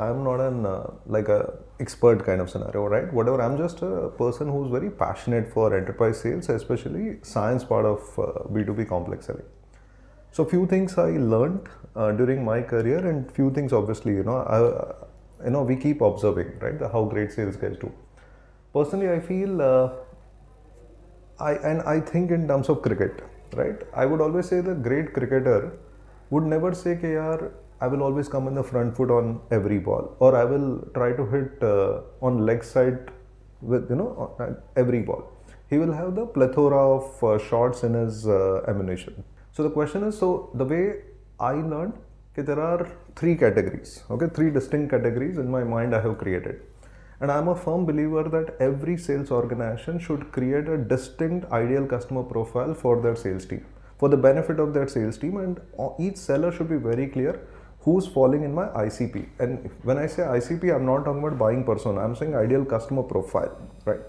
I'm not an like a expert kind of scenario, right? Whatever, I'm just a person who's very passionate for enterprise sales, especially science part of B2B complex selling. So few things I learned during my career, and few things obviously, we keep observing, right? How great sales guys do. Personally, I feel I think in terms of cricket, right? I would always say the great cricketer would never say, "Ke yaar, I will always come in the front foot on every ball, or I will try to hit on leg side with every ball." He will have the plethora of shots in his ammunition. So the question is, so the way I learned, that there are three categories, okay, three distinct categories in my mind I have created. And I'm a firm believer that every sales organization should create a distinct ideal customer profile for their sales team, for the benefit of their sales team, and each seller should be very clear who's falling in my ICP. And when I say ICP, I'm not talking about buying persona, I'm saying ideal customer profile, right?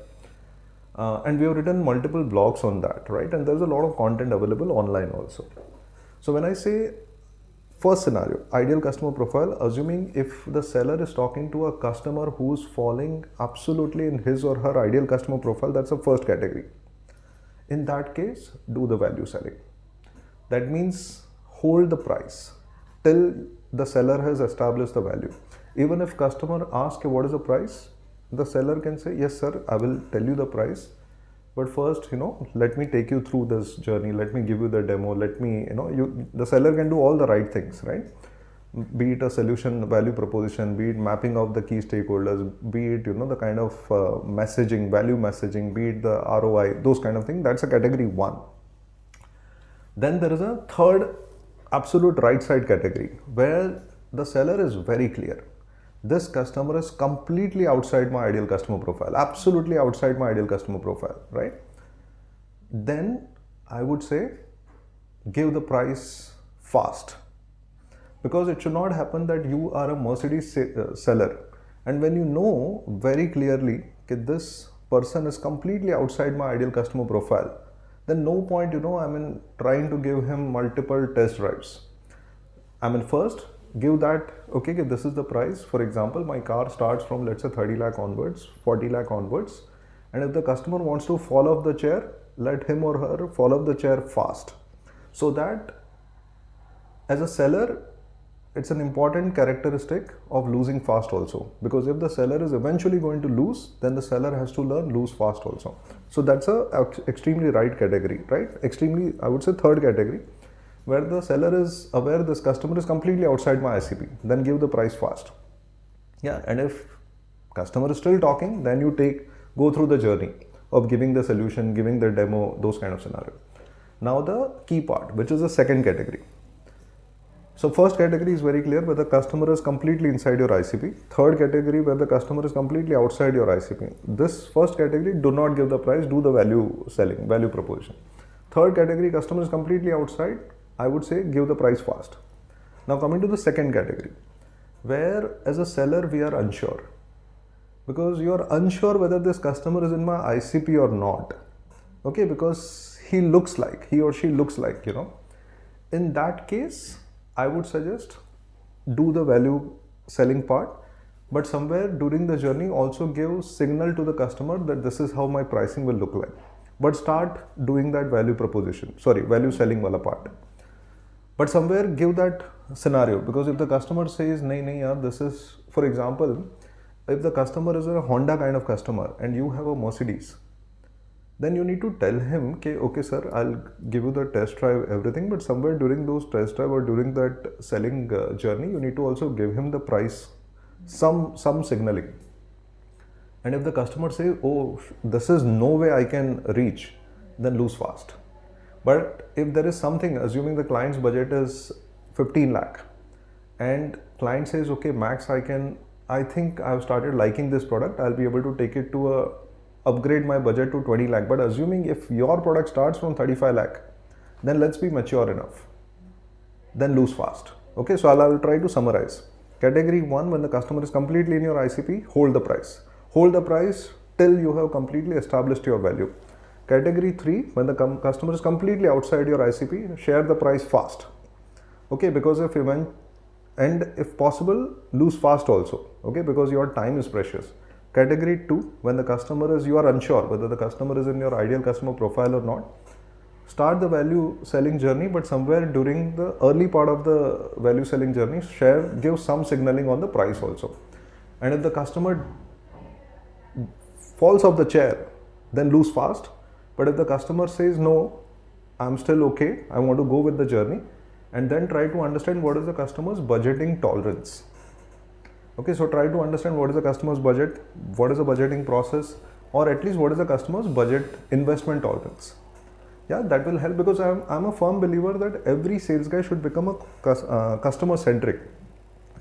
And we have written multiple blogs on that, right? And there's a lot of content available online also. So when I say first scenario, ideal customer profile, assuming if the seller is talking to a customer who's falling absolutely in his or her ideal customer profile, that's the first category. In that case, do the value selling. That means hold the price till the seller has established the value. Even if customer asks what is the price, the seller can say, "Yes sir, I will tell you the price, but first, let me take you through this journey, let me give you the demo, let me, the seller can do all the right things, right? Be it a solution value proposition, be it mapping of the key stakeholders, be it, the kind of messaging, value messaging, be it the ROI, those kind of things. That's a category one. Then there is a third absolute right side category where the seller is very clear. This customer is completely outside my ideal customer profile, absolutely outside my ideal customer profile, right? Then I would say give the price fast, because it should not happen that you are a Mercedes seller, and when you know very clearly that this person is completely outside my ideal customer profile, then no point, trying to give him multiple test drives. First, give that, okay, this is the price. For example, my car starts from, let's say, 30 lakh onwards, 40 lakh onwards. And if the customer wants to fall off the chair, let him or her fall off the chair fast. So that as a seller, it's an important characteristic of losing fast also. Because if the seller is eventually going to lose, then the seller has to learn lose fast also. So that's a extremely right category, right? Extremely, I would say, third category, where the seller is aware this customer is completely outside my ICP, then give the price fast. Yeah, and if customer is still talking, then you go through the journey of giving the solution, giving the demo, those kind of scenario. Now the key part, which is the second category. So first category is very clear, where the customer is completely inside your ICP. Third category, where the customer is completely outside your ICP. This first category, do not give the price, do the value selling, value proposition. Third category, customer is completely outside, I would say give the price fast. Now coming to the second category, where as a seller we are unsure, because you are unsure whether this customer is in my ICP or not, okay, because he or she looks like, in that case, I would suggest do the value selling part, but somewhere during the journey also give signal to the customer that this is how my pricing will look like, but start doing that value selling wala part. But somewhere give that scenario, because if the customer says, nahi, yaar, this is, for example, if the customer is a Honda kind of customer and you have a Mercedes, then you need to tell him, okay sir, I'll give you the test drive, everything, but somewhere during those test drive or during that selling journey, you need to also give him the price, some signaling. And if the customer says, oh, this is no way I can reach, then lose fast. But if there is something, assuming the client's budget is 15 lakh and client says, okay, max, I think I've started liking this product, I'll be able to take it to upgrade my budget to 20 lakh. But assuming if your product starts from 35 lakh, then let's be mature enough. Then lose fast. Okay, so I'll try to summarize. Category 1, when the customer is completely in your ICP, hold the price. Hold the price till you have completely established your value. Category 3, when the customer is completely outside your ICP, share the price fast. Okay, because if and if possible lose fast also, okay, because your time is precious. Category 2, when the customer is, you are unsure whether the customer is in your ideal customer profile or not, start the value selling journey, but somewhere during the early part of the value selling journey, give some signaling on the price also. And if the customer falls off the chair, then lose fast. But if the customer says no, I'm still okay, I want to go with the journey, and then try to understand what is the customer's budgeting tolerance. Okay, so try to understand what is the customer's budget, what is the budgeting process, or at least what is the customer's budget investment tolerance. Yeah, that will help, because I'm a firm believer that every sales guy should become a customer centric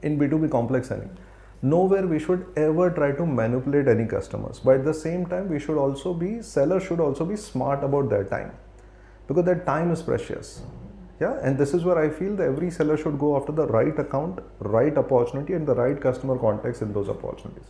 in B2B complex selling. Nowhere we should ever try to manipulate any customers, but at the same time sellers should also be smart about their time, because their time is precious. Yeah, and this is where I feel that every seller should go after the right account, right opportunity, and the right customer context in those opportunities.